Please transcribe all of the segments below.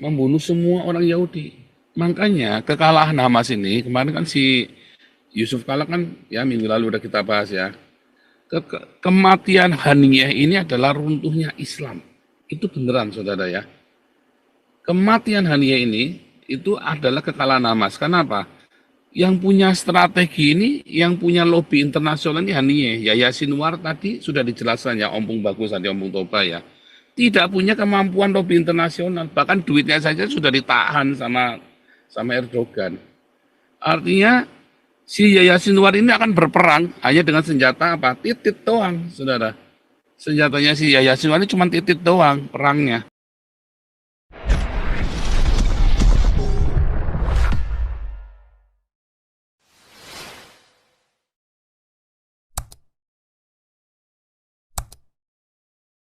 membunuh semua orang Yahudi. Makanya kekalahan Hamas ini kemarin kan si Yusuf Kala kan ya minggu lalu udah kita bahas ya. Kematian Haniyeh ini adalah runtuhnya Islam. Itu beneran saudara ya. Kematian Haniyeh ini itu adalah kekalahan Hamas. Kenapa? Yang punya strategi ini, yang punya lobby internasional ini Haniyeh. Yahya Sinwar tadi sudah dijelaskan ya, Ompong Bagus tadi, Ompong Toba ya. Tidak punya kemampuan lobby internasional. Bahkan duitnya saja sudah ditahan sama Erdogan. Artinya si Yahya Sinwar ini akan berperang hanya dengan senjata apa? Titit doang, saudara. Senjatanya si Yahya Sinwar ini cuma titit doang perangnya.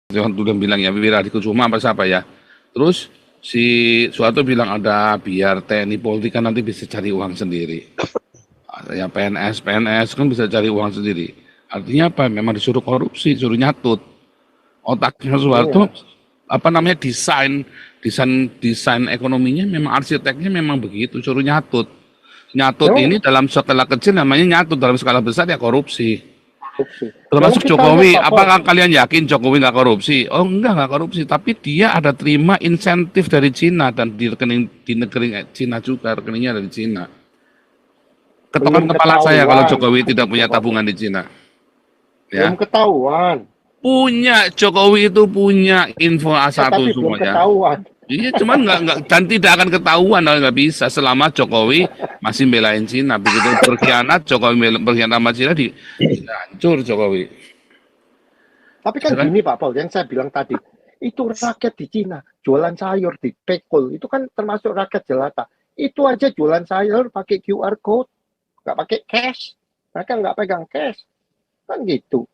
Johan udah bilang ya, Wiradikusumo apa siapa ya. Terus si Soeharto bilang ada biar TNI Polri kan nanti bisa cari uang sendiri. Ya PNS kan bisa cari uang sendiri. Artinya apa? Memang disuruh korupsi, disuruh nyatut. Otaknya Soeharto apa namanya desain ekonominya memang arsiteknya memang begitu, suruh nyatut. Nyatut ini dalam skala kecil namanya nyatut, dalam skala besar ya korupsi. Termasuk Jokowi, apakah kalian yakin Jokowi nggak korupsi? Oh nggak korupsi, tapi dia ada terima insentif dari Cina dan di negeri Cina juga, rekeningnya dari Cina. Ketongan kepala saya kalau Jokowi tidak punya tabungan di Cina. Ya. Belum ketahuan. Punya, Jokowi itu punya info A1 tapi semuanya. Belum ketahuan. Iya, cuman nggak dan tidak akan ketahuan, nggak bisa selama Jokowi masih belain Cina. Begitu berkhianat, Jokowi berkhianat sama Cina hancur Jokowi. Tapi kan gini Pak Paul, yang saya bilang tadi, itu rakyat di Cina jualan sayur di Pekul, itu kan termasuk rakyat jelata. Itu aja jualan sayur pakai QR code, nggak pakai cash. Mereka nggak pegang cash, kan gitu.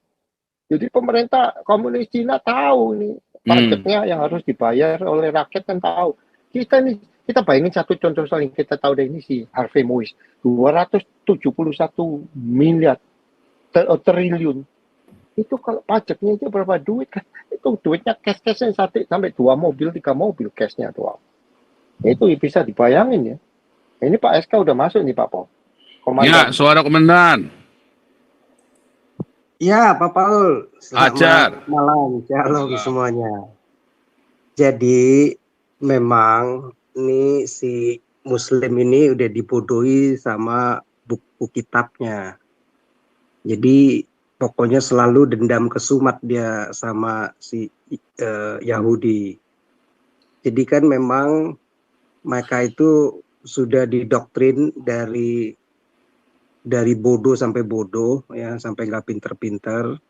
Jadi pemerintah komunis Cina tahu nih pajaknya yang harus dibayar oleh rakyat kan tahu. Kita bayangin satu contoh saling kita tahu deh, ini si Harvey Moise 271 miliar triliun. Itu kalau pajaknya itu berapa duit kan? Itu duitnya cash-cashnya sampai 2 mobil, 3 mobil cashnya doang. Itu bisa dibayangin ya. Ini Pak SK udah masuk nih Pak Paul. Ya, suara komandan. Ya, Pak Paul. Selamat malam, shalom semuanya. Jadi memang ini si Muslim ini udah dibodohi sama buku kitabnya. Jadi pokoknya selalu dendam kesumat dia sama si Yahudi. Jadi kan memang mereka itu sudah didoktrin dari bodoh sampai bodoh ya, sampai nggak pinter-pinter,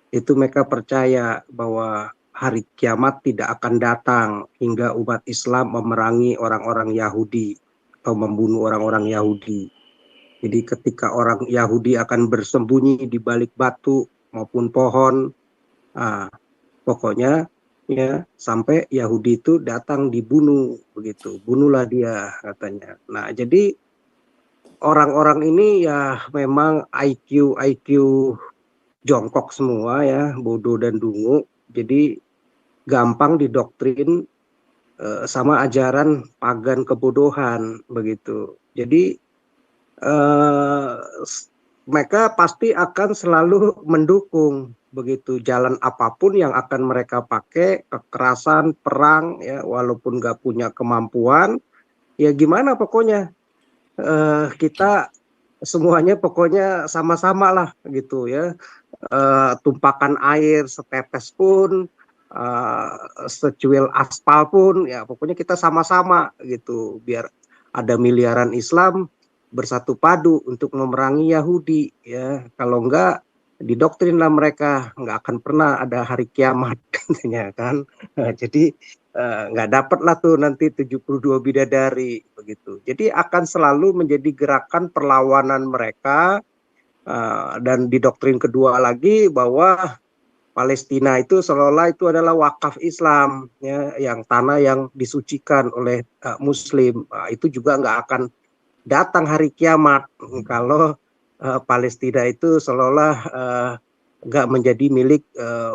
itu mereka percaya bahwa hari kiamat tidak akan datang hingga umat Islam memerangi orang-orang Yahudi atau membunuh orang-orang Yahudi. Jadi ketika orang Yahudi akan bersembunyi di balik batu maupun pohon, pokoknya ya sampai Yahudi itu datang dibunuh begitu, bunuhlah dia katanya. Nah jadi orang-orang ini ya memang IQ jongkok semua ya, bodoh dan dungu. Jadi gampang didoktrin sama ajaran pagan kebodohan begitu. Jadi mereka pasti akan selalu mendukung begitu jalan apapun yang akan mereka pakai, kekerasan, perang ya, walaupun nggak punya kemampuan ya gimana pokoknya. Kita semuanya pokoknya sama-sama lah gitu ya, tumpakan air setetes pun, secuil aspal pun ya pokoknya kita sama-sama gitu, biar ada miliaran Islam bersatu padu untuk memerangi Yahudi ya. Kalau enggak didoktrinlah mereka, nggak akan pernah ada hari kiamat katanya kan. Jadi nggak dapat lah tuh nanti 72 bidadari begitu. Jadi akan selalu menjadi gerakan perlawanan mereka, dan di doktrin kedua lagi bahwa Palestina itu seolah-olah itu adalah wakaf Islam ya, yang tanah yang disucikan oleh Muslim. Itu juga nggak akan datang hari kiamat kalau Palestina itu seolah-olah nggak menjadi milik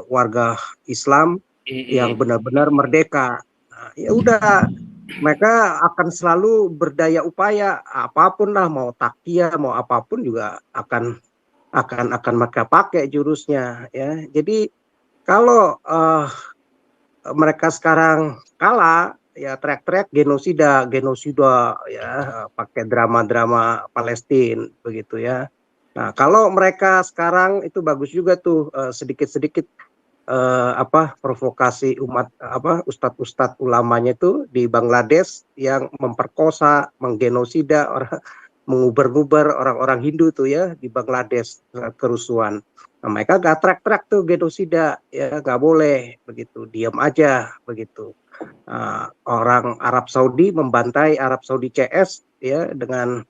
warga Islam yang benar-benar merdeka. Nah, ya udah mereka akan selalu berdaya upaya apapun lah, mau takkia mau apapun juga akan mereka pakai jurusnya ya. Jadi kalau mereka sekarang kalah ya, teriak-teriak genosida genosida ya, pakai drama-drama Palestina begitu ya. Nah, kalau mereka sekarang itu bagus juga tuh, sedikit-sedikit provokasi umat, ustadz-ustadz ulamanya itu di Bangladesh yang memperkosa, menggenosida orang, mengubar-ngubar orang-orang Hindu tuh ya di Bangladesh, kerusuhan. Nah, mereka gak teriak-teriak tuh genosida ya, nggak boleh begitu, diam aja begitu. Orang Arab Saudi membantai Arab Saudi CS ya dengan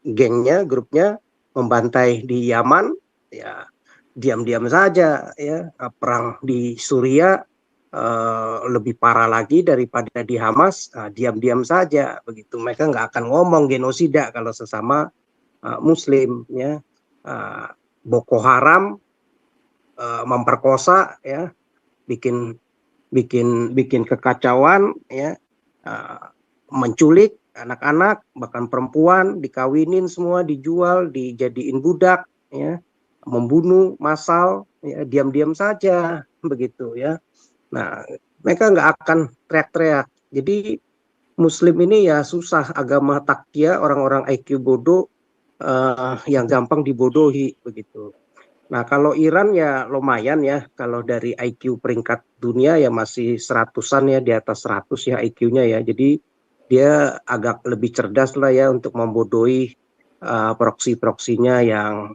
gengnya, grupnya membantai di Yaman ya, diam-diam saja ya. Perang di Suriah lebih parah lagi daripada di Hamas, diam-diam saja begitu. Mereka nggak akan ngomong genosida kalau sesama Muslim ya. Boko Haram memperkosa ya, bikin kekacauan ya, menculik anak-anak bahkan perempuan, dikawinin semua, dijual, dijadiin budak ya, membunuh massal ya, diam-diam saja begitu ya. Nah, mereka nggak akan teriak-teriak. Jadi Muslim ini ya susah, agama takkia, orang-orang IQ bodoh yang gampang dibodohi begitu. Nah, kalau Iran ya lumayan ya, kalau dari IQ peringkat dunia ya masih seratusan ya, di atas 100 ya IQ-nya ya. Jadi dia agak lebih cerdas lah ya untuk membodohi proksi-proksinya yang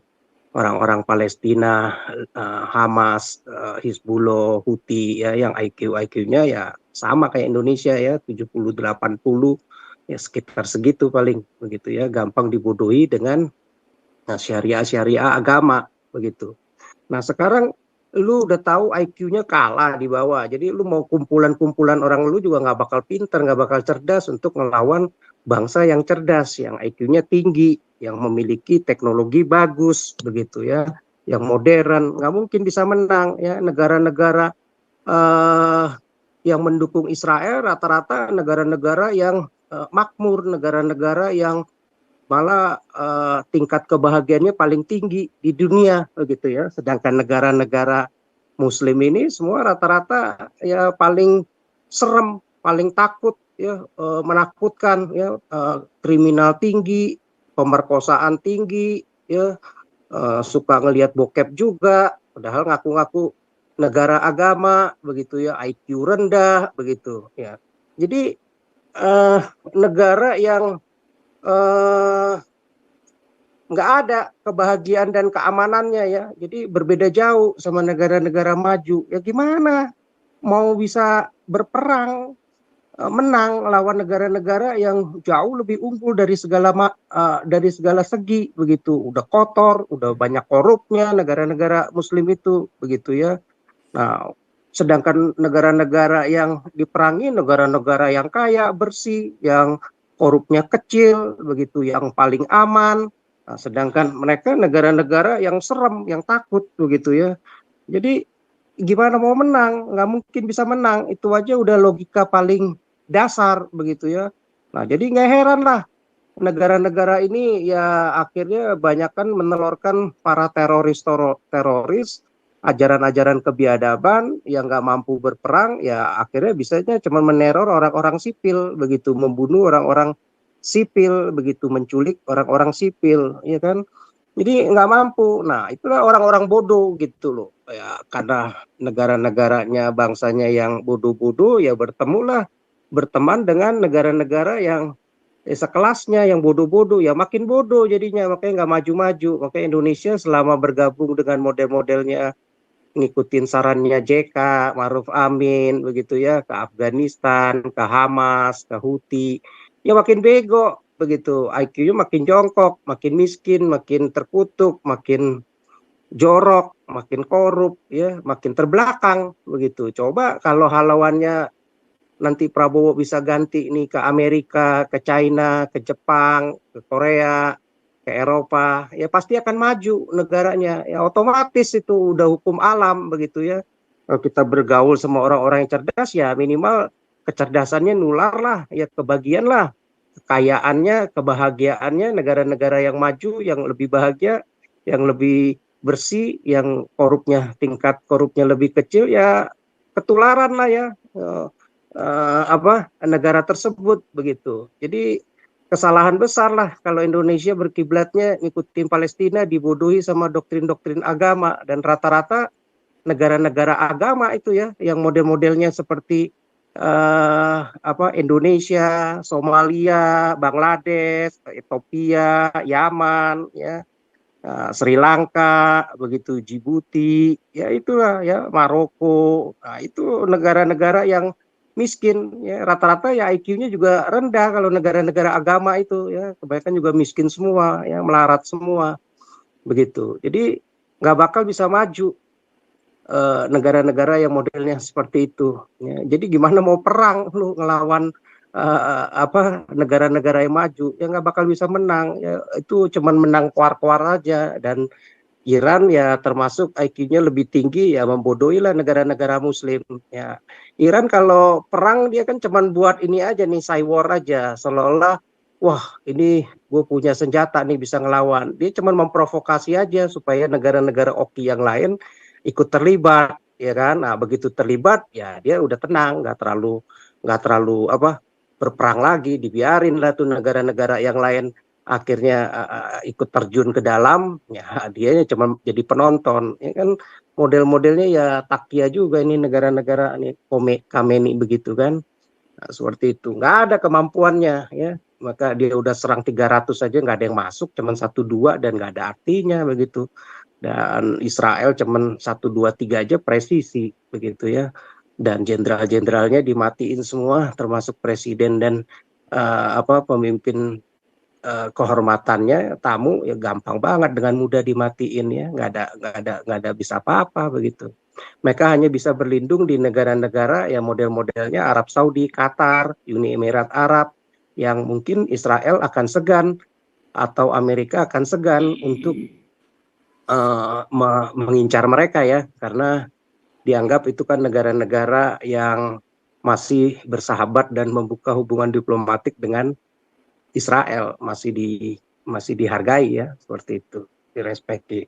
orang-orang Palestina, Hamas, Hizbullah, Houthi ya, yang IQ-nya ya sama kayak Indonesia ya, 70-80 ya, sekitar segitu paling begitu ya, gampang dibodohi dengan syariah agama begitu. Nah, sekarang lu udah tahu IQ-nya kalah di bawah, jadi lu mau kumpulan-kumpulan orang lu juga nggak bakal pinter, nggak bakal cerdas untuk melawan bangsa yang cerdas, yang IQ-nya tinggi, yang memiliki teknologi bagus begitu ya, yang modern. Nggak mungkin bisa menang ya. Negara-negara yang mendukung Israel rata-rata negara-negara yang makmur, negara-negara yang malah tingkat kebahagiaannya paling tinggi di dunia begitu ya. Sedangkan negara-negara Muslim ini semua rata-rata ya paling serem, paling takut ya, menakutkan ya, kriminal tinggi, pemerkosaan tinggi ya, suka ngelihat bokep juga, padahal ngaku-ngaku negara agama begitu ya, IQ rendah begitu ya. Jadi negara yang nggak ada kebahagiaan dan keamanannya ya, jadi berbeda jauh sama negara-negara maju. Ya gimana mau bisa berperang menang lawan negara-negara yang jauh lebih unggul dari segala segi begitu. Udah kotor, udah banyak korupnya negara-negara Muslim itu begitu ya. Nah, sedangkan negara-negara yang diperangi negara-negara yang kaya, bersih, yang korupnya kecil begitu, yang paling aman. Nah, sedangkan mereka negara-negara yang serem, yang takut begitu ya. Jadi gimana mau menang? Nggak mungkin bisa menang. Itu aja udah logika paling dasar begitu ya. Nah, jadi nggak heran lah negara-negara ini ya akhirnya banyak kan menelurkan para teroris, ajaran-ajaran kebiadaban yang nggak mampu berperang, ya akhirnya bisanya cuma meneror orang-orang sipil begitu, membunuh orang-orang sipil begitu, menculik orang-orang sipil, ya kan? Jadi nggak mampu. Nah, itulah orang-orang bodoh gitu loh. Ya, karena negara-negaranya, bangsanya yang bodoh-bodoh, ya berteman dengan negara-negara yang sekelasnya yang bodoh-bodoh, ya makin bodoh jadinya, makanya nggak maju-maju. Makanya Indonesia selama bergabung dengan model-modelnya, ngikutin sarannya JK, Maruf Amin, begitu ya, ke Afghanistan, ke Hamas, ke Houthi, ya makin bego, begitu. IQ-nya makin jongkok, makin miskin, makin terkutuk, makin jorok, makin korup, ya, makin terbelakang, begitu. Coba kalau lawannya nanti Prabowo bisa ganti nih ke Amerika, ke China, ke Jepang, ke Korea, ke Eropa, ya pasti akan maju negaranya. Ya otomatis itu udah hukum alam begitu ya. Kalau kita bergaul sama orang-orang yang cerdas, ya minimal kecerdasannya nular lah, ya kebagian lah, kekayaannya, kebahagiaannya negara-negara yang maju, yang lebih bahagia, yang lebih bersih, yang tingkat korupnya lebih kecil, ya ketularan lah ya negara tersebut begitu. Jadi kesalahan besar lah kalau Indonesia berkiblatnya ngikutin Palestina, dibodohi sama doktrin-doktrin agama, dan rata-rata negara-negara agama itu ya yang model-modelnya seperti Indonesia, Somalia, Bangladesh, Ethiopia, Yaman, ya, Sri Lanka, begitu Djibouti, ya itulah ya Maroko. Nah, itu negara-negara yang miskin, ya rata-rata ya IQ-nya juga rendah kalau negara-negara agama itu ya kebanyakan juga miskin semua, ya melarat semua, begitu. Jadi nggak bakal bisa maju negara-negara yang modelnya seperti itu. Ya. Jadi gimana mau perang lu ngelawan negara-negara yang maju, ya nggak bakal bisa menang. Ya, itu cuman menang kuar-kuar aja. Dan Iran ya termasuk IQ-nya lebih tinggi, ya membodohi lah negara-negara Muslim. Ya, Iran kalau perang dia kan cuman buat ini aja nih, cyber aja, seolah-olah wah ini gue punya senjata nih bisa ngelawan. Dia cuman memprovokasi aja supaya negara-negara oki yang lain ikut terlibat, ya kan? Nah begitu terlibat, ya dia udah tenang, nggak terlalu berperang lagi, dibiarin lah tuh negara-negara yang lain akhirnya ikut terjun ke dalam, ya dia cuma jadi penonton, ya kan? Model-modelnya ya Takia juga ini negara-negara ini Khamenei begitu kan, nah, seperti itu, nggak ada kemampuannya ya, maka dia udah serang 300 aja nggak ada yang masuk, cuman 1-2 dan nggak ada artinya begitu. Dan Israel cuman 1-2-3 aja presisi begitu ya, dan jenderal-jenderalnya dimatiin semua termasuk presiden dan pemimpin kehormatannya, tamu ya gampang banget dengan mudah dimatiin ya, nggak ada bisa apa-apa begitu. Mereka hanya bisa berlindung di negara-negara yang model-modelnya Arab Saudi, Qatar, Uni Emirat Arab, yang mungkin Israel akan segan atau Amerika akan segan untuk mengincar mereka ya, karena dianggap itu kan negara-negara yang masih bersahabat dan membuka hubungan diplomatik dengan Israel, masih dihargai ya, seperti itu, direspekti.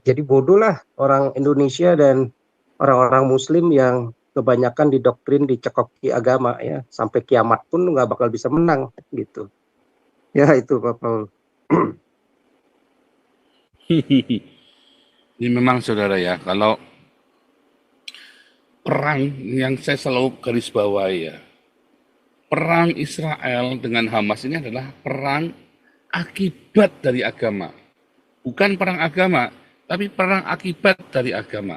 Jadi bodoh lah orang Indonesia dan orang-orang Muslim yang kebanyakan didoktrin dicekoki agama ya, sampai kiamat pun nggak bakal bisa menang gitu. Ya itu Pak Paul. Ini memang saudara ya, kalau perang yang saya selalu garis bawahi ya, perang Israel dengan Hamas ini adalah perang akibat dari agama. Bukan perang agama, tapi perang akibat dari agama.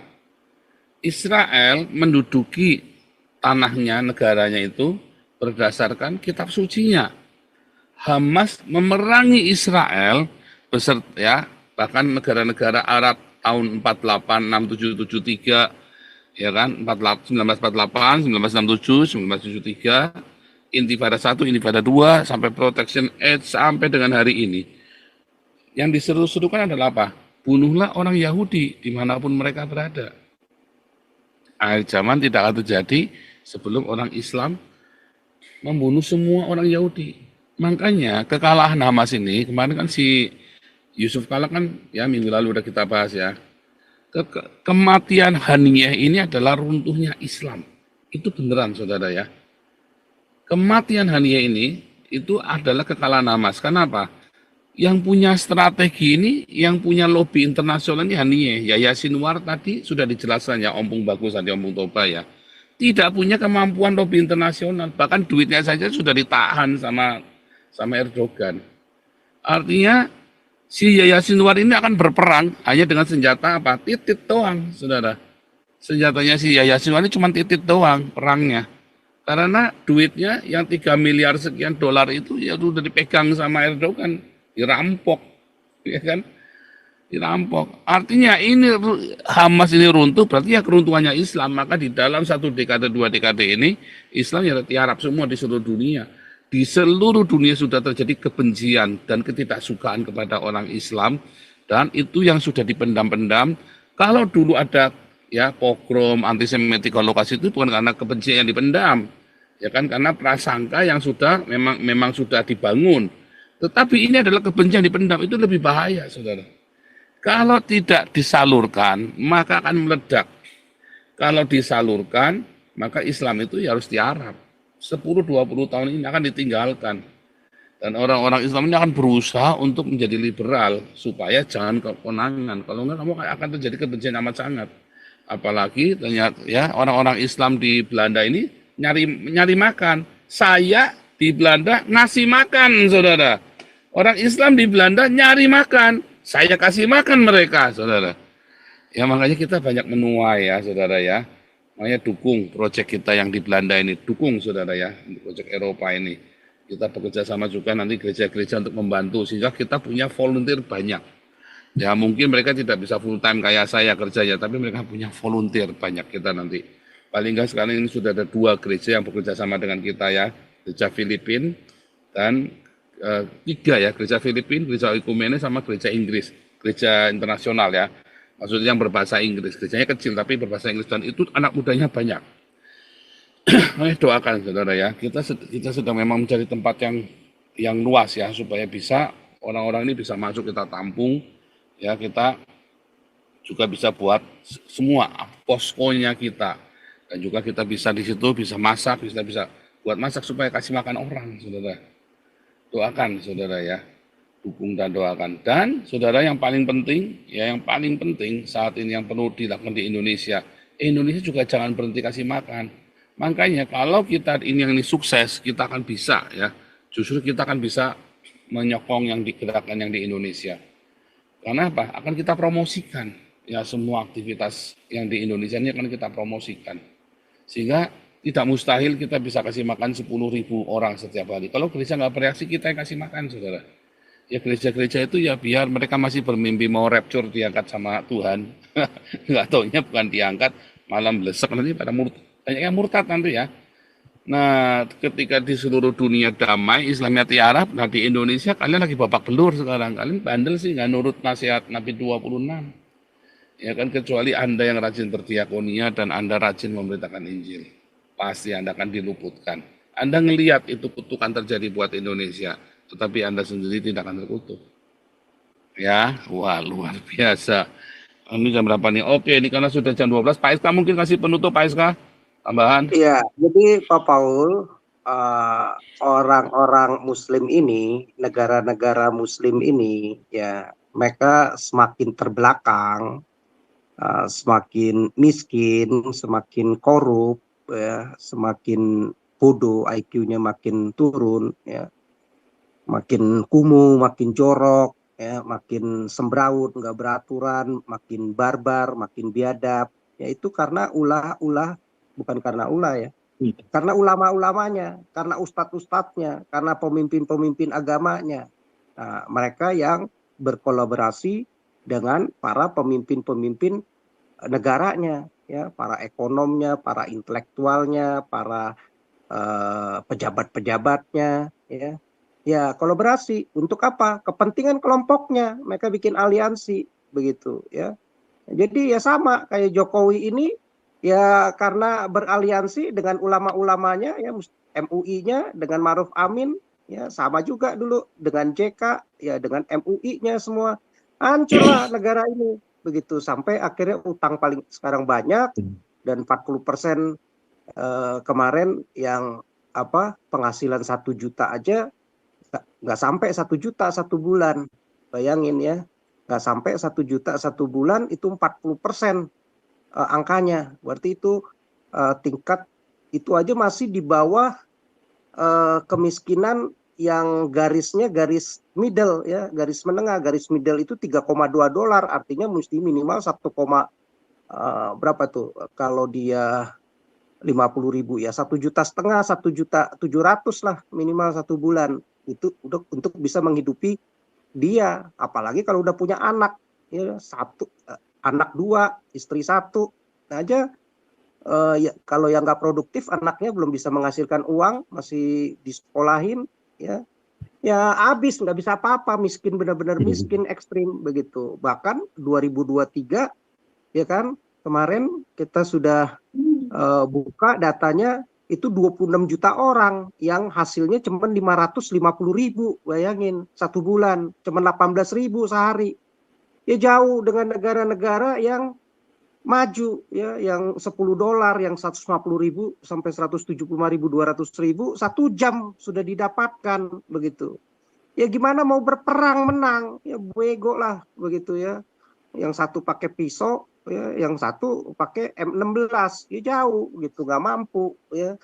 Israel menduduki tanahnya, negaranya itu berdasarkan kitab sucinya. Hamas memerangi Israel beserta ya, bahkan negara-negara Arab tahun 48, 67, 73, ya kan, 1948, 1967, 1973, Intifada 1, Intifada 2, sampai Protection Act, sampai dengan hari ini. Yang diseru-serukan adalah apa? Bunuhlah orang Yahudi dimanapun mereka berada. Akhir zaman tidak akan terjadi sebelum orang Islam membunuh semua orang Yahudi. Makanya kekalahan Hamas ini, kemarin kan si Yusuf Kala kan ya minggu lalu udah kita bahas ya. Kematian Haniyeh ini adalah runtuhnya Islam. Itu beneran saudara ya. Kematian Haniyeh ini itu adalah kekalahan Hamas. Kenapa? Yang punya strategi ini, yang punya lobby internasional ini Haniyeh. Yahya Sinwar tadi sudah dijelaskan ya, Ompong Bagus tadi, Ompong Toba ya. Tidak punya kemampuan lobby internasional. Bahkan duitnya saja sudah ditahan sama Erdogan. Artinya si Yahya Sinwar ini akan berperang hanya dengan senjata apa? Titit doang, saudara. Senjatanya si Yahya Sinwar ini cuma titit doang perangnya. Karena duitnya yang 3 miliar sekian dolar itu ya sudah dipegang sama Erdogan, dirampok, ya kan? Dirampok. Artinya ini Hamas ini runtuh berarti ya keruntuhannya Islam. Maka di dalam 1 dekade 2 dekade ini Islam ya tiarap semua di seluruh dunia. Di seluruh dunia sudah terjadi kebencian dan ketidaksukaan kepada orang Islam, dan itu yang sudah dipendam-pendam. Kalau dulu ada ya pogrom, antisemitik, holocaust itu bukan karena kebencian yang dipendam, ya kan, karena prasangka yang sudah memang sudah dibangun. Tetapi ini adalah kebencian dipendam, itu lebih bahaya, saudara. Kalau tidak disalurkan, maka akan meledak. Kalau disalurkan, maka Islam itu ya harus tiarap. 10-20 tahun ini akan ditinggalkan. Dan orang-orang Islam ini akan berusaha untuk menjadi liberal supaya jangan kekonangan. Kalau enggak, kamu akan terjadi kebencian amat sangat. Apalagi ternyata ya orang-orang Islam di Belanda ini nyari makan. Saya di Belanda ngasih makan, saudara. Orang Islam di Belanda nyari makan. Saya kasih makan mereka, saudara. Ya makanya kita banyak menuai ya, saudara ya. Makanya dukung proyek kita yang di Belanda ini. Dukung, saudara ya, proyek Eropa ini. Kita bekerja sama juga nanti gereja-gereja untuk membantu. Sehingga kita punya volunteer banyak. Ya mungkin mereka tidak bisa full time kayak saya kerjanya, tapi mereka punya volunteer banyak kita nanti. Paling enggak sekarang ini sudah ada 2 gereja yang bekerja sama dengan kita ya. Gereja Filipina dan 3 ya, gereja Filipina, gereja Ekumene sama gereja Inggris, gereja internasional ya. Maksudnya yang berbahasa Inggris, gerejanya kecil tapi berbahasa Inggris dan itu anak mudanya banyak. Doakan saudara ya, kita sedang memang mencari tempat yang luas ya supaya bisa orang-orang ini bisa masuk, kita tampung ya, kita juga bisa buat semua poskonya kita dan juga kita bisa di situ bisa masak, bisa buat masak supaya kasih makan orang, saudara. Doakan saudara ya, dukung dan doakan. Dan saudara yang paling penting saat ini yang perlu dilakukan di Indonesia juga jangan berhenti kasih makan. Makanya kalau kita ini sukses, kita akan bisa ya, justru kita akan bisa menyokong yang digerakkan yang di Indonesia. Karena apa? Akan kita promosikan ya, semua aktivitas yang di Indonesia ini akan kita promosikan. Sehingga tidak mustahil kita bisa kasih makan 10.000 orang setiap hari. Kalau gereja nggak bereaksi, kita yang kasih makan, saudara. Ya gereja-gereja itu ya biar mereka masih bermimpi mau rapture diangkat sama Tuhan. Nggak taunya bukan diangkat, malah blesek nanti pada banyak yang murtad nanti ya. Nah, ketika di seluruh dunia damai, Islamnya tiarap, nah di Indonesia kalian lagi babak belur sekarang. Kalian bandel sih, nggak nurut nasihat Nabi 26. Ya kan, kecuali Anda yang rajin berdiakonia dan Anda rajin memberitakan Injil. Pasti Anda akan diluputkan. Anda ngelihat itu kutukan terjadi buat Indonesia, tetapi Anda sendiri tidak akan terkutuk. Ya, wah luar biasa. Ini jam berapa nih? Oke, ini karena sudah jam 12. Pak Iska mungkin kasih penutup, Pak Iska. Tambahan. Iya, jadi Pak Paul, orang-orang Muslim ini, negara-negara Muslim ini, ya mereka semakin terbelakang, semakin miskin, semakin korup, ya, semakin bodoh, IQ-nya makin turun, ya, makin kumuh, makin jorok, ya, makin sembraut, nggak beraturan, makin barbar, makin biadab. Ya itu karena ulah-ulah, bukan karena ulah ya, karena ulama-ulamanya, karena ustadz-ustadznya, karena pemimpin-pemimpin agamanya. Nah, mereka yang berkolaborasi dengan para pemimpin-pemimpin negaranya, ya, para ekonomnya, para intelektualnya, para pejabat-pejabatnya, ya. Ya, kolaborasi untuk apa? Kepentingan kelompoknya, mereka bikin aliansi begitu, ya. Jadi ya sama kayak Jokowi ini ya karena beraliansi dengan ulama-ulamanya, ya, MUI-nya dengan Ma'ruf Amin, ya sama juga dulu dengan JK, ya dengan MUI-nya semua. Hancurlah negara ini begitu sampai akhirnya utang paling sekarang banyak dan 40% kemarin yang penghasilan 1 juta aja nggak sampai 1 juta 1 bulan, bayangin ya, nggak sampai 1 juta 1 bulan itu 40% angkanya, berarti itu tingkat itu aja masih di bawah kemiskinan yang garisnya garis middle ya, garis menengah. Garis middle itu $3,2, artinya mesti minimal 1, berapa tuh kalau dia 50.000 ya, 1,5 juta, 1,700.000 lah minimal 1 bulan. Itu untuk bisa menghidupi dia, apalagi kalau udah punya anak ya, 1 anak 2, istri 1 aja, ya kalau yang nggak produktif anaknya belum bisa menghasilkan uang, masih disekolahin ya habis, nggak bisa apa-apa, miskin, benar-benar miskin ekstrim begitu. Bahkan 2023 ya kan, kemarin kita sudah buka datanya itu 26 juta orang yang hasilnya cuma 550.000, bayangin 1 bulan cuma 18.000 sehari. Ya jauh dengan negara-negara yang maju ya, yang $10, yang 150.000 sampai 175.000, 200.000 1 jam sudah didapatkan begitu. Ya gimana mau berperang menang? Ya bego lah begitu ya. Yang satu pakai pisau, ya, yang satu pakai M16, ya jauh gitu, nggak mampu ya.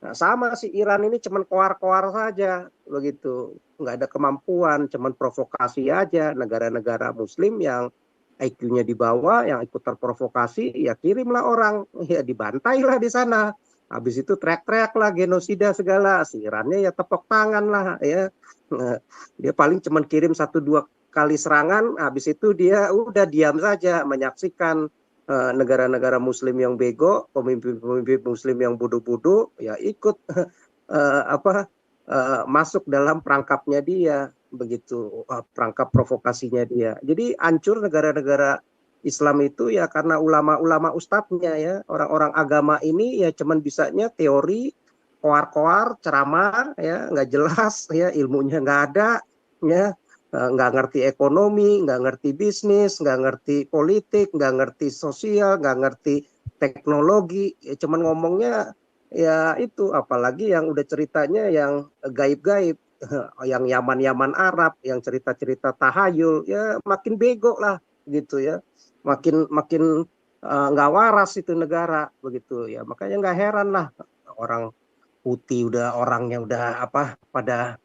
Nah, sama si Iran ini cuman koar-koar saja begitu, nggak ada kemampuan, cuman provokasi aja. Negara-negara Muslim yang IQ-nya di bawah, yang ikut terprovokasi, ya kirimlah orang, ya dibantailah di sana. Habis itu teriak-teriak lah, genosida segala. Si Irannya ya tepuk tangan lah ya. Nah, dia paling cuman kirim 1-2 kali serangan, habis itu dia udah diam saja menyaksikan negara-negara Muslim yang bego, pemimpin-pemimpin Muslim yang bodoh-bodoh, ya ikut masuk dalam perangkapnya dia, begitu, perangkap provokasinya dia. Jadi hancur negara-negara Islam itu ya karena ulama-ulama ustadznya ya, orang-orang agama ini ya cuman bisanya teori, koar-koar, ceramah ya, nggak jelas ya, ilmunya nggak ada ya, nggak ngerti ekonomi, nggak ngerti bisnis, nggak ngerti politik, nggak ngerti sosial, nggak ngerti teknologi, ya cuman ngomongnya ya itu, apalagi yang udah ceritanya yang gaib-gaib, yang Yaman-Yaman Arab, yang cerita-cerita tahayul, ya makin bego lah gitu ya, makin makin nggak waras itu negara begitu ya. Makanya nggak heran lah orang putih udah orangnya udah pada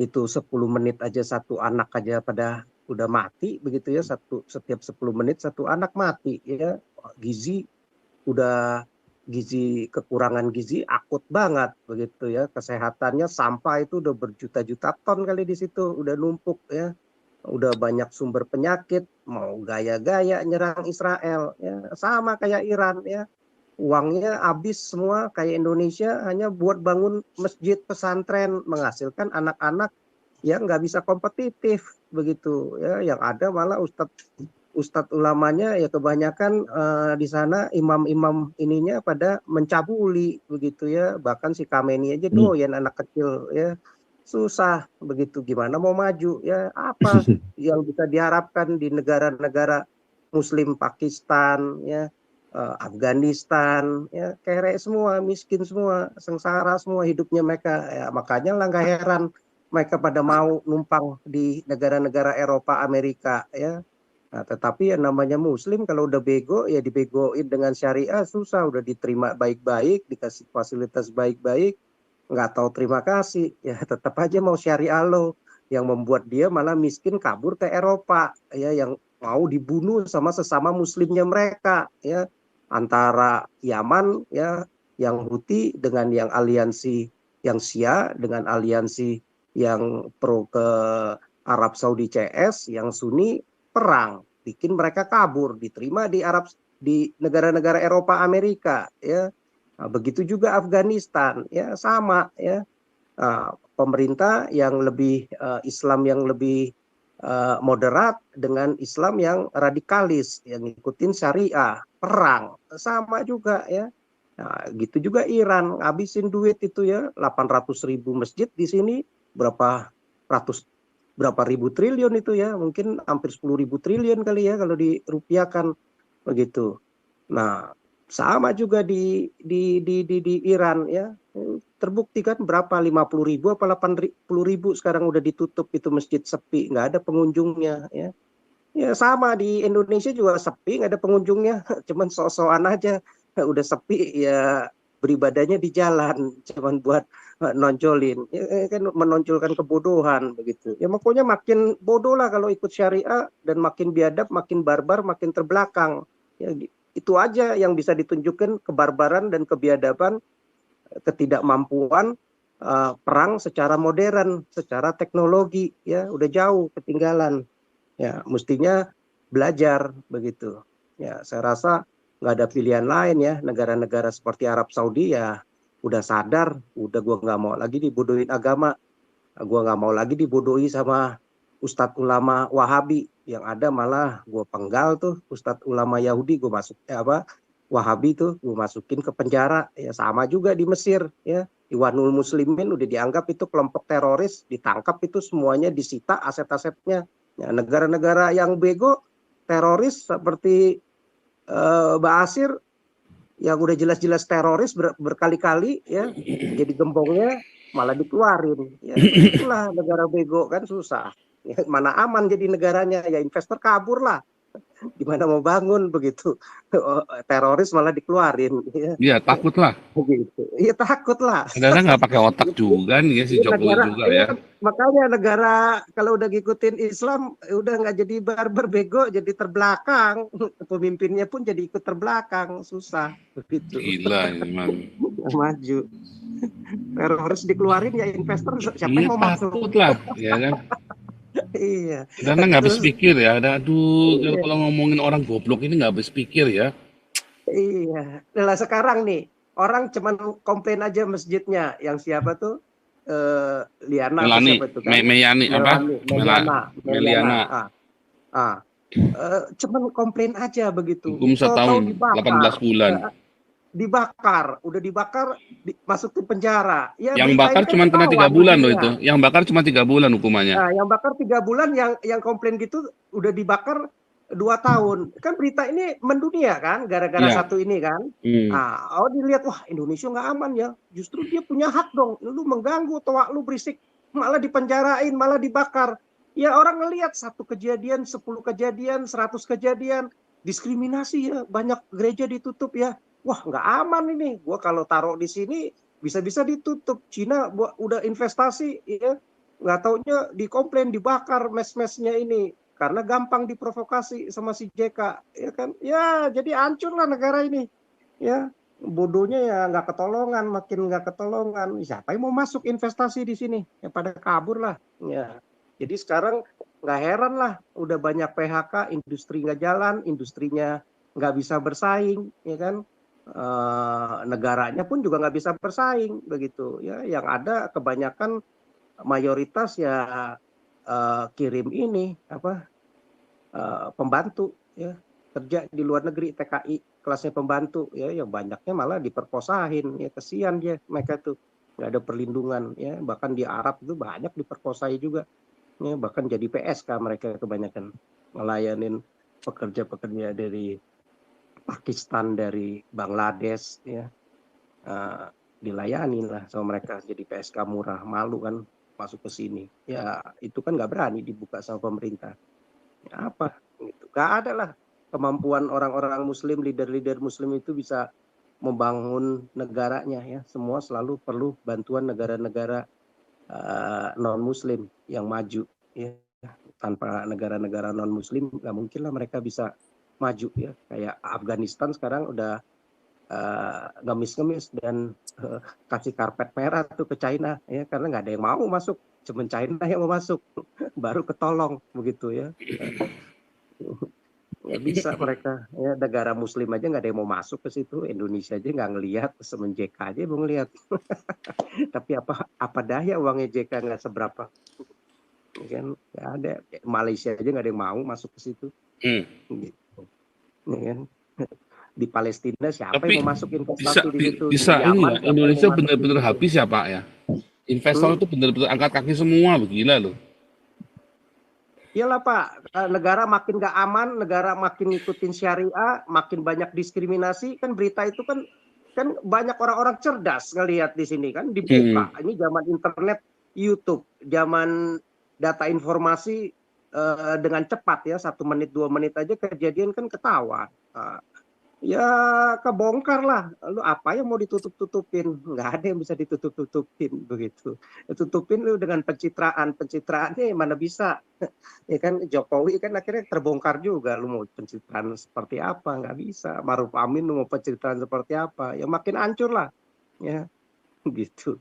itu 10 menit aja satu anak aja pada udah mati begitu ya, setiap 10 menit satu anak mati ya. Gizi udah kekurangan gizi akut banget begitu ya, kesehatannya sampah itu udah berjuta-juta ton kali di situ udah numpuk ya, udah banyak sumber penyakit, mau gaya-gaya nyerang Israel ya, sama kayak Iran ya, uangnya habis semua kayak Indonesia hanya buat bangun masjid pesantren, menghasilkan anak-anak yang nggak bisa kompetitif begitu ya, yang ada malah ustadz ulamanya ya kebanyakan di sana imam-imam ininya pada mencabuli begitu ya, bahkan si Khamenei aja doyan anak kecil ya, susah begitu, gimana mau maju ya, apa yang bisa diharapkan di negara-negara Muslim, Pakistan ya, Afghanistan ya, kere semua, miskin semua, sengsara semua hidupnya mereka ya, makanya lah nggak heran mereka pada mau numpang di negara-negara Eropa, Amerika ya. Nah, tetapi yang namanya Muslim kalau udah bego ya dibegoin dengan syariah susah, udah diterima baik-baik, dikasih fasilitas baik-baik, nggak tahu terima kasih ya, tetap aja mau syariah lo, yang membuat dia malah miskin kabur ke Eropa ya, yang mau dibunuh sama sesama Muslimnya mereka ya, antara Yaman ya yang Houthi dengan yang aliansi yang Syiah, dengan aliansi yang pro ke Arab Saudi CS, yang Sunni perang, bikin mereka kabur, diterima di negara-negara Eropa, Amerika ya. Nah, begitu juga Afghanistan ya, sama ya. Nah, pemerintah yang lebih Islam yang lebih moderat dengan Islam yang radikalis yang ngikutin syariah, perang sama juga ya. Nah, gitu juga Iran, ngabisin duit itu ya, 800.000 masjid di sini, berapa ribu triliun itu ya, mungkin hampir 10.000 triliun kali ya kalau dirupiahkan begitu. Nah, sama juga di Iran ya, terbukti kan berapa, 50.000 apa 80.000 sekarang udah ditutup itu masjid, sepi, nggak ada pengunjungnya ya. Ya sama di Indonesia juga sepi, nggak ada pengunjungnya, cuman so-soan aja, udah sepi ya, beribadahnya di jalan, cuman buat nonjolin, ya, kan menonjolkan kebodohan begitu. Ya makanya makin bodoh lah kalau ikut syariah, dan makin biadab, makin barbar, makin terbelakang. Ya, itu aja yang bisa ditunjukkan, kebarbaran dan kebiadaban, ketidakmampuan perang secara modern, secara teknologi ya, udah jauh ketinggalan. Ya, mestinya belajar begitu. Ya, saya rasa nggak ada pilihan lain ya. Negara-negara seperti Arab Saudi ya udah sadar, udah gua nggak mau lagi dibodohin agama, gua nggak mau lagi dibodohi sama ustadz ulama Wahabi, yang ada malah gua penggal tuh ustadz ulama Yahudi, gua masuk Wahabi tuh gue masukin ke penjara. Ya sama juga di Mesir ya. Iwanul Muslimin udah dianggap itu kelompok teroris, ditangkap itu semuanya disita aset-asetnya. Ya, negara-negara yang bego teroris seperti Ba'asir yang udah jelas-jelas teroris berkali-kali ya, jadi gembongnya malah dikeluarin. Ya begitulah negara bego kan susah. Ya, mana aman jadi negaranya, ya investor kabur lah. Gimana mau bangun begitu? Teroris malah dikeluarin ya. Iya, takut lah. Begitu. Iya takut lah. Kadang-kadang nggak pakai otak juga nih ya si Ini Jokowi negara, juga ya, ya. makanya negara kalau udah ngikutin Islam udah nggak jadi barbar bego, jadi terbelakang. Pemimpinnya pun jadi ikut terbelakang, susah begitu. Gila ini memang. Maju. Teroris dikeluarin ya investor siapa Iya yang mau masuk? takut lah, ya kan. Iya. Kadang nggak habis Terus pikir ya. Aduh, iya, kalau ngomongin orang goblok ini nggak habis pikir ya. iya. Nah, sekarang nih orang cuman komplain aja masjidnya yang siapa tuh? Liana apa Melani, siapa itu kan? Meyani apa? Melani, Meliana. Meliana. Ah, cuman komplain aja begitu. Hukum Tahu-tahu setahun, 18 dibakar, bulan. udah dibakar, masukin penjara. Ya Yang berita bakar ini kan cuma kena 3 ketahuan bulan loh dunia. itu. Yang bakar cuma 3 bulan hukumannya. Nah, yang bakar 3 bulan, yang komplain gitu udah dibakar 2 tahun. Kan berita ini mendunia kan, gara-gara Iya. satu ini kan. Hmm. Oh dilihat, wah Indonesia nggak aman ya. Justru dia punya hak dong. Lu mengganggu, toa lu berisik, malah dipenjarain, malah dibakar. Ya orang ngelihat 1 kejadian, 10 kejadian, 100 kejadian, diskriminasi ya, banyak gereja ditutup ya. Wah nggak aman ini. Gua kalau taruh di sini bisa-bisa ditutup. Cina udah investasi ya, nggak taunya dikomplain, dibakar mes-mesnya ini karena gampang diprovokasi sama si JK ya kan. Ya jadi hancur lah negara ini ya. Bodohnya ya nggak ketolongan, makin nggak ketolongan. Siapa yang mau masuk investasi di sini? Ya pada kabur lah ya. Jadi sekarang nggak heran lah udah banyak PHK, industri nggak jalan, industrinya nggak bisa bersaing ya kan. Negaranya pun juga nggak bisa bersaing begitu ya. Yang ada kebanyakan mayoritas ya kirim ini apa pembantu ya, kerja di luar negeri, TKI kelasnya pembantu ya, yang banyaknya malah diperkosain ya, kesian dia mereka tuh nggak ada perlindungan ya, bahkan di Arab itu banyak diperkosai juga ya, bahkan jadi PSK mereka kebanyakan melayanin pekerja-pekerja dari Pakistan, dari Bangladesh ya, dilayani lah sama mereka jadi PSK murah. Malu kan masuk ke sini ya, itu kan nggak berani dibuka sama pemerintah ya, apa gitu, nggak ada lah kemampuan orang-orang muslim, leader-leader muslim itu bisa membangun negaranya ya. Semua selalu perlu bantuan negara-negara non muslim yang maju ya. Tanpa negara-negara non muslim nggak mungkin lah mereka bisa maju ya. Kayak Afghanistan sekarang udah ngemis-ngemis dan kasih karpet merah tuh ke China ya, karena nggak ada yang mau masuk, cuma China yang mau masuk baru ketolong begitu ya. Nggak bisa mereka ya, negara muslim aja nggak ada yang mau masuk ke situ. Indonesia aja nggak ngelihat, semenjak aja mau ngelihat. Tapi apa daya uangnya JK nggak seberapa kan, nggak ada. Malaysia aja nggak ada yang mau masuk ke situ gitu ya kan. Di Palestina siapa Tapi yang mau masuk investasi di situ? Di bisa ini Yaman ya, siapa yang Indonesia mau masuk di benar-benar situ? habis ya Pak ya. Investor itu benar-benar angkat kaki semua, gila loh. Iyalah Pak, negara makin nggak aman, negara makin ngikutin syariah, makin banyak diskriminasi. Kan berita itu kan banyak orang-orang cerdas ngelihat di sini kan, dibuka. Ini zaman internet, YouTube, zaman data informasi dengan cepat ya, 1 menit 2 menit aja kejadian kan ketahuan. Ya kebongkar lah. Lu apa yang mau ditutup-tutupin? Nggak ada yang bisa ditutup-tutupin begitu. Tutupin lu dengan pencitraannya mana bisa. Ya kan Jokowi kan akhirnya terbongkar juga. Lu mau pencitraan seperti apa? Nggak bisa. Maruf Amin lu mau pencitraan seperti apa? Ya makin hancur lah. Ya gitu.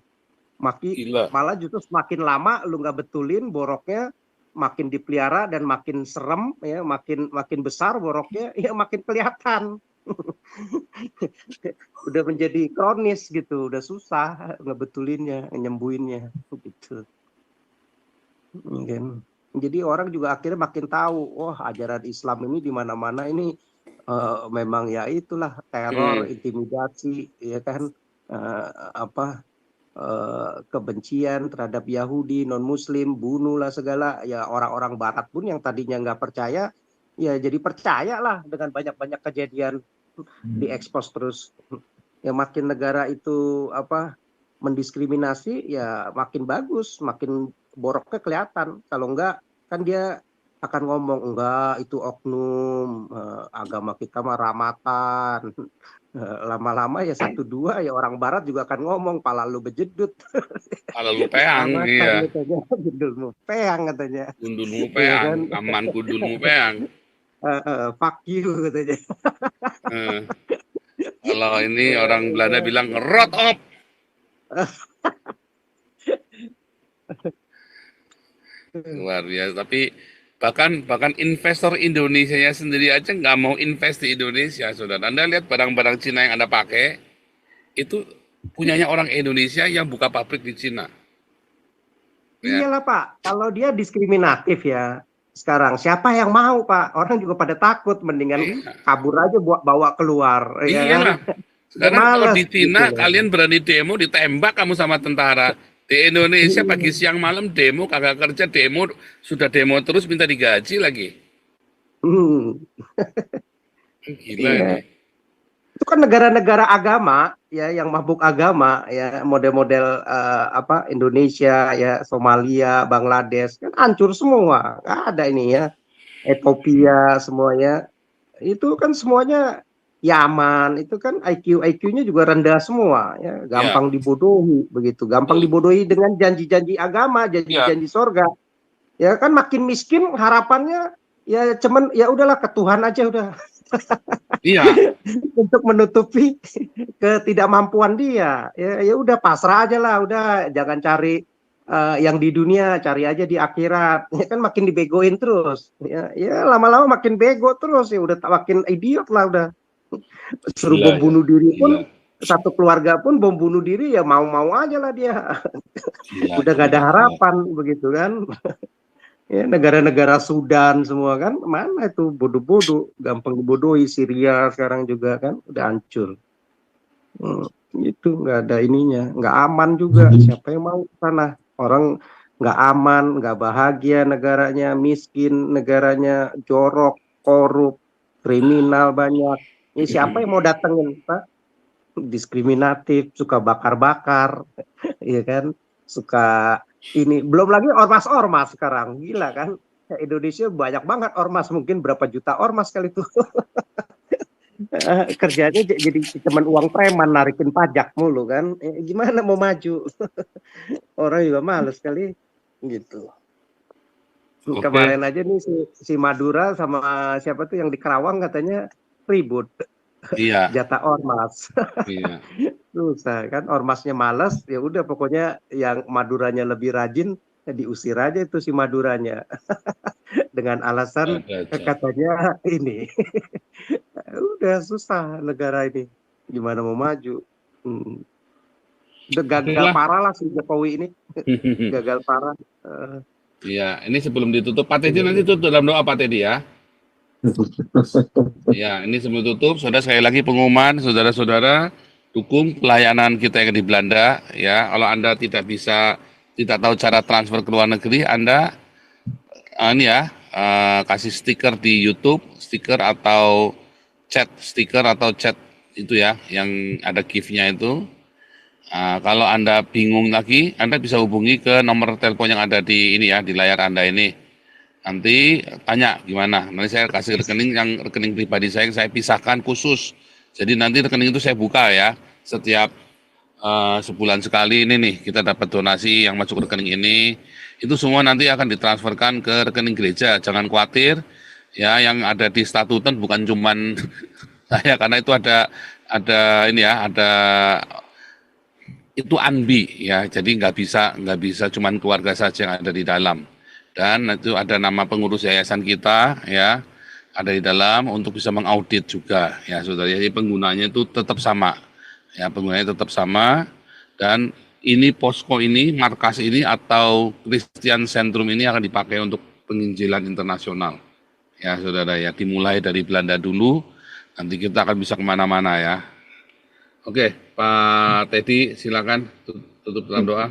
Gila. Malah justru semakin lama lu nggak betulin boroknya, makin dipelihara dan makin serem ya, makin besar boroknya ya, makin kelihatan. Udah menjadi kronis gitu, udah susah ngebetulinnya, nyembuhinnya gitu. Jadi orang juga akhirnya makin tahu, wah ajaran Islam ini di mana-mana ini memang ya itulah teror, intimidasi, ya kan, apa, kebencian terhadap Yahudi, non-Muslim, bunuhlah segala, ya orang-orang Barat pun yang tadinya nggak percaya, ya jadi percayalah dengan banyak-banyak kejadian diekspos terus. Ya makin negara itu apa mendiskriminasi, ya makin bagus, makin boroknya kelihatan. Kalau enggak, kan dia akan ngomong enggak itu oknum, agama kita mah ramatan. Lama-lama ya satu dua ya orang Barat juga akan ngomong pala lu bejedut. Kalau lu peang, Ramatan iya. katanya, bedulmu peang katanya. Gundulmu Iya peang, kan, aman kudulmu peang. fuck you katanya. Eh, Kalau ini orang Belanda Iya. bilang rot op. Luar biasa. Tapi bahkan investor Indonesia sendiri aja nggak mau invest di Indonesia, saudara. Anda lihat barang-barang Cina yang Anda pakai itu punyanya orang Indonesia yang buka pabrik di Cina. Ya. Iyalah Pak, kalau dia diskriminatif ya sekarang siapa yang mau Pak? Orang juga pada takut, mendingan Iya. kabur aja bawa keluar, ya kan? Iyalah. Udah Sekarang kalau males di gitu Cina loh. kalian berani demo ditembak kamu sama tentara. Di Indonesia pagi siang malam demo kagak kerja demo sudah demo terus minta digaji lagi. Hmm, Gila ini. iya. Itu kan negara-negara agama ya yang mabuk agama ya model-model apa Indonesia ya Somalia, Bangladesh kan hancur semua. Nggak ada ini ya. Ethiopia semuanya itu kan semuanya Yaman itu kan IQ-nya juga rendah semua ya, Ya, gampang dibodohi begitu, gampang betul. dibodohi dengan janji-janji agama, Ya, janji-janji sorga. Ya kan makin miskin harapannya ya cuman ya udahlah ke Tuhan aja udah iya, untuk menutupi ketidakmampuan dia. Ya udah pasrah aja lah, udah jangan cari yang di dunia, cari aja di akhirat. Ya kan makin dibegoin terus. Ya lama-lama makin bego terus ya udah makin idiot lah udah. Suruh gila bom ya, bunuh diri gila, pun satu keluarga pun bom bunuh diri ya mau-mau aja lah dia. gila, Udah gak gila, ada gila. harapan begitu kan. Ya negara-negara Sudan semua kan mana itu bodoh-bodoh, gampang dibodohi. Syria sekarang juga kan udah hancur. Itu nggak ada ininya, nggak aman juga. Siapa yang mau ke sana? Orang nggak aman, nggak bahagia negaranya, miskin negaranya, jorok, korup, kriminal banyak. Ini siapa yang mau datengin, Pak? Diskriminatif, suka bakar-bakar, iya kan? Suka ini. Belum lagi ormas-ormas sekarang, gila kan? Indonesia banyak banget ormas, mungkin berapa juta ormas kali itu. Kerjanya jadi teman uang preman narikin pajak mulu kan, gimana mau maju. Orang juga males kali gitu. Oke, Kemarin aja nih si Madura sama siapa tuh yang di Kerawang katanya ribut iya, jatah ormas. iya, Susah kan, ormasnya males ya udah pokoknya yang Maduranya lebih rajin ya diusir aja itu si Maduranya dengan alasan ada aja. katanya ini. Udah susah negara ini, gimana mau maju. Udah Oke gagal lah. parah lah si Jokowi ini, gagal parah. Iya, ini sebelum ditutup, Pak Teddy nanti tutup dalam doa Pak Teddy ya. Ya, ini sebelum tutup, saudara sekali lagi pengumuman, saudara-saudara, dukung pelayanan kita yang di Belanda. Ya, kalau Anda tidak tahu cara transfer ke luar negeri, Anda ini ya kasih stiker di YouTube, stiker atau chat itu ya, yang ada gift-nya itu. Kalau Anda bingung lagi, Anda bisa hubungi ke nomor telepon yang ada di ini ya, di layar Anda ini. Nanti tanya gimana. Nanti saya kasih rekening pribadi saya yang saya pisahkan khusus. Jadi nanti rekening itu saya buka ya. Setiap sebulan sekali ini nih kita dapat donasi yang masuk ke rekening ini. Itu semua nanti akan ditransferkan ke rekening gereja. Jangan khawatir ya, yang ada di statutan bukan cuman saya, karena itu ada ini ya, ada itu ANBI ya, jadi nggak bisa cuman keluarga saja yang ada di dalam, dan itu ada nama pengurus yayasan kita ya, ada di dalam untuk bisa mengaudit juga ya saudara. Jadi penggunanya itu tetap sama ya, penggunanya tetap sama. Dan ini posko ini, markas ini atau Christian Centrum ini akan dipakai untuk penginjilan internasional ya saudara ya, dimulai dari Belanda dulu. Nanti kita akan bisa kemana-mana ya. Oke, Pak Teddy, silakan tutup dalam doa.